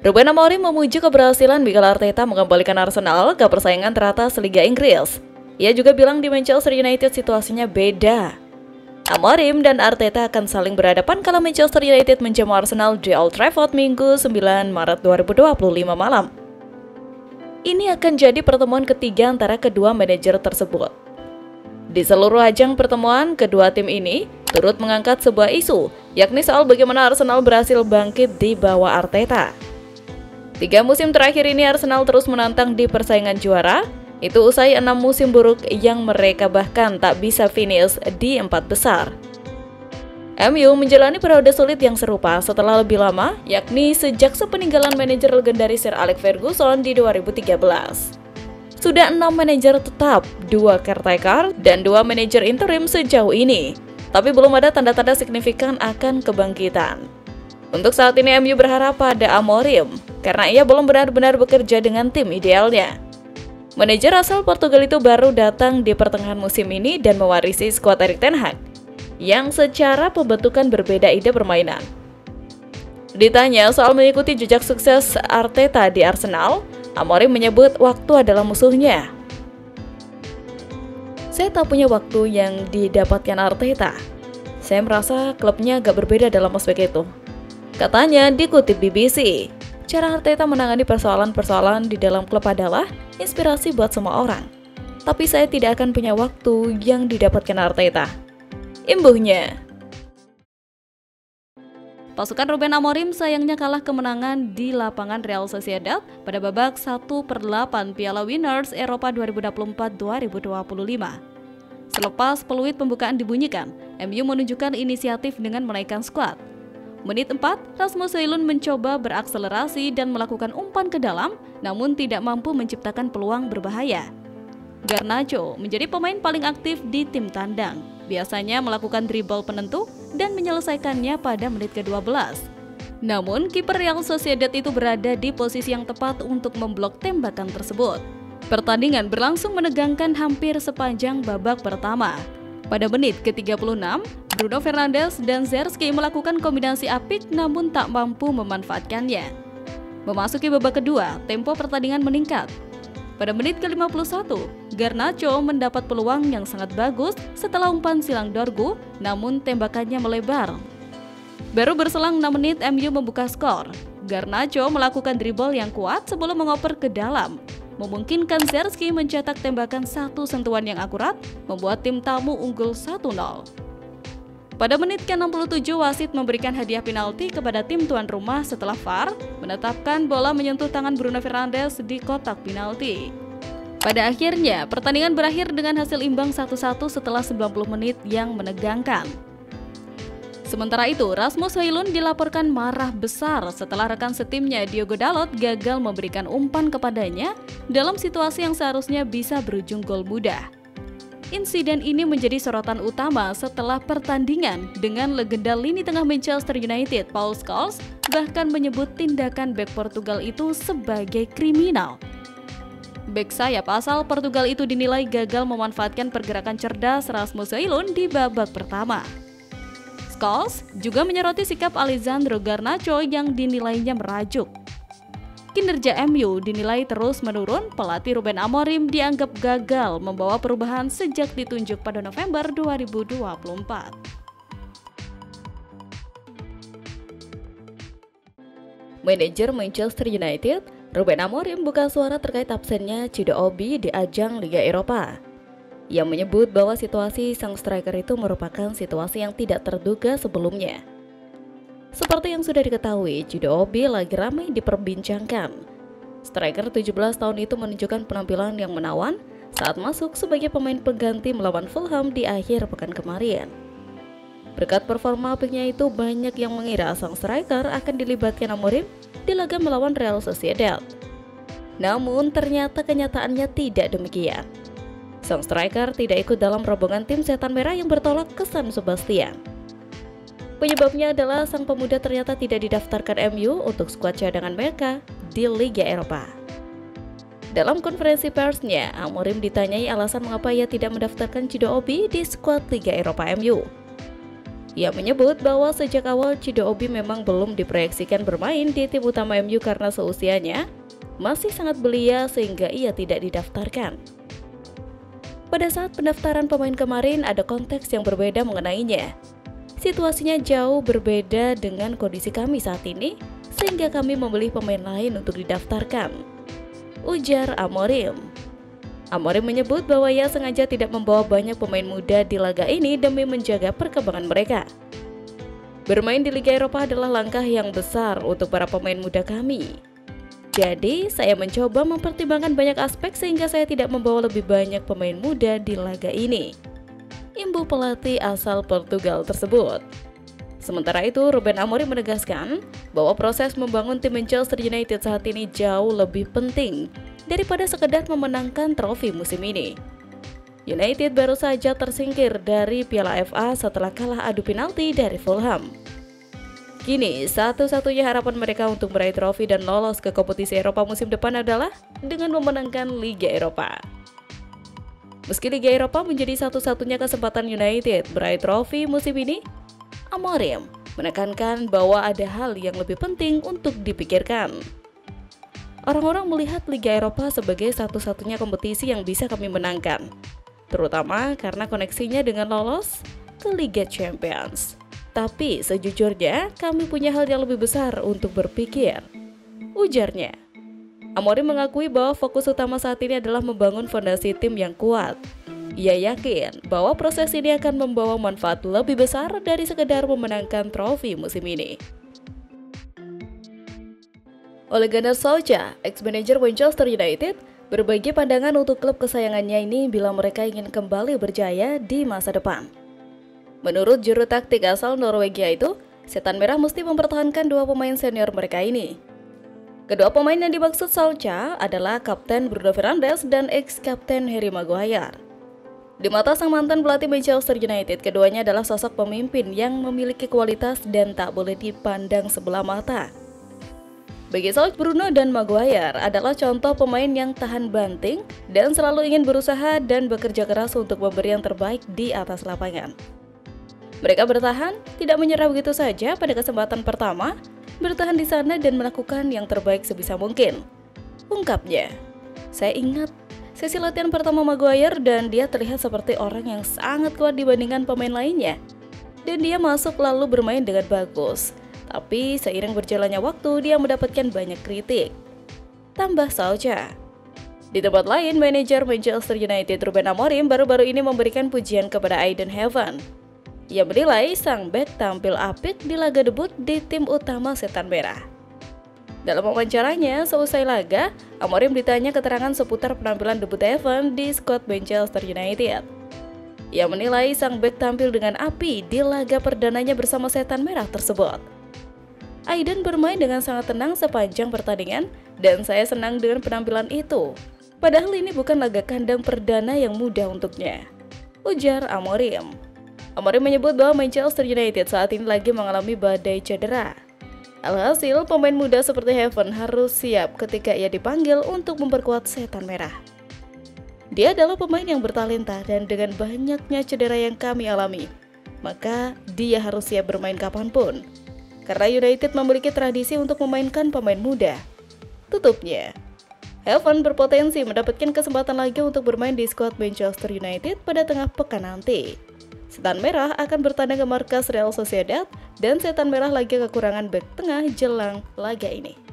Ruben Amorim memuji keberhasilan Mikel Arteta mengembalikan Arsenal ke persaingan teratas Liga Inggris. Ia juga bilang di Manchester United situasinya beda. Amorim dan Arteta akan saling berhadapan kala Manchester United menjamu Arsenal di Old Trafford Minggu 9 Maret 2025 malam. Ini akan jadi pertemuan ketiga antara kedua manajer tersebut. Di seluruh ajang pertemuan, kedua tim ini turut mengangkat sebuah isu, yakni soal bagaimana Arsenal berhasil bangkit di bawah Arteta. 3 musim terakhir ini Arsenal terus menantang di persaingan juara, itu usai 6 musim buruk yang mereka bahkan tak bisa finish di 4 besar. MU menjalani periode sulit yang serupa setelah lebih lama, yakni sejak sepeninggalan manajer legendaris Sir Alex Ferguson di 2013. Sudah 6 manajer tetap, 2 caretaker, dan 2 manajer interim sejauh ini, tapi belum ada tanda-tanda signifikan akan kebangkitan. Untuk saat ini MU berharap pada Amorim, karena ia belum benar-benar bekerja dengan tim idealnya. Manajer asal Portugal itu baru datang di pertengahan musim ini dan mewarisi skuad Erik ten Hag, yang secara pembentukan berbeda ide permainan. Ditanya soal mengikuti jejak sukses Arteta di Arsenal, Amorim menyebut waktu adalah musuhnya. Saya tak punya waktu yang didapatkan Arteta. Saya merasa klubnya agak berbeda dalam aspek itu. Katanya dikutip BBC. Cara Arteta menangani persoalan-persoalan di dalam klub adalah inspirasi buat semua orang. Tapi saya tidak akan punya waktu yang didapatkan Arteta. Imbuhnya. Pasukan Ruben Amorim sayangnya kalah kemenangan di lapangan Real Sociedad pada babak 1/8 Piala Winners Eropa 2024-2025. Selepas peluit pembukaan dibunyikan, MU menunjukkan inisiatif dengan menaikkan skuad. Menit 4, Rasmus Højlund mencoba berakselerasi dan melakukan umpan ke dalam, namun tidak mampu menciptakan peluang berbahaya. Garnacho menjadi pemain paling aktif di tim tandang, biasanya melakukan dribble penentu dan menyelesaikannya pada menit ke-12. Namun, kiper Real Sociedad itu berada di posisi yang tepat untuk memblok tembakan tersebut. Pertandingan berlangsung menegangkan hampir sepanjang babak pertama. Pada menit ke-36, Bruno Fernandes dan Zerski melakukan kombinasi apik namun tak mampu memanfaatkannya. Memasuki babak kedua, tempo pertandingan meningkat. Pada menit ke-51, Garnacho mendapat peluang yang sangat bagus setelah umpan silang Dorgu, namun tembakannya melebar. Baru berselang 6 menit MU membuka skor. Garnacho melakukan dribble yang kuat sebelum mengoper ke dalam, memungkinkan Zerski mencetak tembakan satu sentuhan yang akurat, membuat tim tamu unggul 1-0. Pada menit ke-67, wasit memberikan hadiah penalti kepada tim tuan rumah setelah VAR menetapkan bola menyentuh tangan Bruno Fernandes di kotak penalti. Pada akhirnya, pertandingan berakhir dengan hasil imbang 1-1 setelah 90 menit yang menegangkan. Sementara itu, Rasmus Højlund dilaporkan marah besar setelah rekan setimnya Diogo Dalot gagal memberikan umpan kepadanya dalam situasi yang seharusnya bisa berujung gol mudah. Insiden ini menjadi sorotan utama setelah pertandingan dengan legenda lini tengah Manchester United, Paul Scholes, bahkan menyebut tindakan bek Portugal itu sebagai kriminal. Bek sayap asal Portugal itu dinilai gagal memanfaatkan pergerakan cerdas Rasmus Højlund di babak pertama. Scholes juga menyoroti sikap Alessandro Garnacho yang dinilainya merajuk. Kinerja MU dinilai terus menurun, pelatih Ruben Amorim dianggap gagal membawa perubahan sejak ditunjuk pada November 2024. Manajer Manchester United, Ruben Amorim buka suara terkait absennya Chido Obi di ajang Liga Eropa. Ia menyebut bahwa situasi sang striker itu merupakan situasi yang tidak terduga sebelumnya. Seperti yang sudah diketahui, Chido Obi lagi ramai diperbincangkan. Striker 17 tahun itu menunjukkan penampilan yang menawan saat masuk sebagai pemain pengganti melawan Fulham di akhir pekan kemarin. Berkat performa apiknya itu, banyak yang mengira sang striker akan dilibatkan Amorim di laga melawan Real Sociedad. Namun ternyata kenyataannya tidak demikian. Sang striker tidak ikut dalam rombongan tim setan merah yang bertolak ke San Sebastian. Penyebabnya adalah sang pemuda ternyata tidak didaftarkan MU untuk skuad cadangan mereka di Liga Eropa. Dalam konferensi persnya, Amorim ditanyai alasan mengapa ia tidak mendaftarkan Chido Obi di skuad Liga Eropa MU. Ia menyebut bahwa sejak awal Chido Obi memang belum diproyeksikan bermain di tim utama MU karena seusianya masih sangat belia sehingga ia tidak didaftarkan. Pada saat pendaftaran pemain kemarin ada konteks yang berbeda mengenainya. Situasinya jauh berbeda dengan kondisi kami saat ini sehingga kami memilih pemain lain untuk didaftarkan, ujar Amorim. Amorim menyebut bahwa ia sengaja tidak membawa banyak pemain muda di laga ini demi menjaga perkembangan mereka. Bermain di Liga Eropa adalah langkah yang besar untuk para pemain muda kami. Jadi, saya mencoba mempertimbangkan banyak aspek sehingga saya tidak membawa lebih banyak pemain muda di laga ini, imbu pelatih asal Portugal tersebut. Sementara itu, Ruben Amorim menegaskan bahwa proses membangun tim Manchester United saat ini jauh lebih penting daripada sekedar memenangkan trofi musim ini. United baru saja tersingkir dari Piala FA setelah kalah adu penalti dari Fulham. Kini, satu-satunya harapan mereka untuk meraih trofi dan lolos ke kompetisi Eropa musim depan adalah dengan memenangkan Liga Eropa. Meski Liga Eropa menjadi satu-satunya kesempatan United meraih trofi musim ini, Amorim menekankan bahwa ada hal yang lebih penting untuk dipikirkan. Orang-orang melihat Liga Eropa sebagai satu-satunya kompetisi yang bisa kami menangkan, terutama karena koneksinya dengan lolos ke Liga Champions. Tapi sejujurnya kami punya hal yang lebih besar untuk berpikir, ujarnya. Amorim mengakui bahwa fokus utama saat ini adalah membangun fondasi tim yang kuat. Ia yakin bahwa proses ini akan membawa manfaat lebih besar dari sekedar memenangkan trofi musim ini. Ole Gunnar Solskjaer, ex-manajer Manchester United, berbagi pandangan untuk klub kesayangannya ini bila mereka ingin kembali berjaya di masa depan. Menurut juru taktik asal Norwegia itu, Setan Merah mesti mempertahankan dua pemain senior mereka ini. Kedua pemain yang dimaksud Solskjaer adalah Kapten Bruno Fernandes dan ex-Kapten Harry Maguire. Di mata sang mantan pelatih Manchester United, keduanya adalah sosok pemimpin yang memiliki kualitas dan tak boleh dipandang sebelah mata. Bagi Solskjaer, Bruno dan Maguire adalah contoh pemain yang tahan banting dan selalu ingin berusaha dan bekerja keras untuk memberi yang terbaik di atas lapangan. Mereka bertahan, tidak menyerah begitu saja pada kesempatan pertama, bertahan di sana dan melakukan yang terbaik sebisa mungkin, ungkapnya. Saya ingat sesi latihan pertama Maguire dan dia terlihat seperti orang yang sangat kuat dibandingkan pemain lainnya. Dan dia masuk lalu bermain dengan bagus. Tapi seiring berjalannya waktu, dia mendapatkan banyak kritik, tambah Solskjaer. Di tempat lain, manajer Manchester United Ruben Amorim baru-baru ini memberikan pujian kepada Aiden Heaven. Ia menilai sang bek tampil apik di laga debut di tim utama Setan Merah. Dalam wawancaranya seusai laga, Amorim ditanya keterangan seputar penampilan debut Heaven di skuad Manchester United. Ia menilai sang bek tampil dengan api di laga perdananya bersama Setan Merah tersebut. Aiden bermain dengan sangat tenang sepanjang pertandingan dan saya senang dengan penampilan itu. Padahal ini bukan laga kandang perdana yang mudah untuknya, ujar Amorim. Amorim menyebut bahwa Manchester United saat ini lagi mengalami badai cedera. Alhasil, pemain muda seperti Heaven harus siap ketika ia dipanggil untuk memperkuat Setan Merah. Dia adalah pemain yang bertalenta dan dengan banyaknya cedera yang kami alami, maka dia harus siap bermain kapanpun. Karena United memiliki tradisi untuk memainkan pemain muda, tutupnya. Heaven berpotensi mendapatkan kesempatan lagi untuk bermain di skuad Manchester United pada tengah pekan nanti. Setan Merah akan bertandang ke markas Real Sociedad dan Setan Merah lagi kekurangan bek tengah jelang laga ini.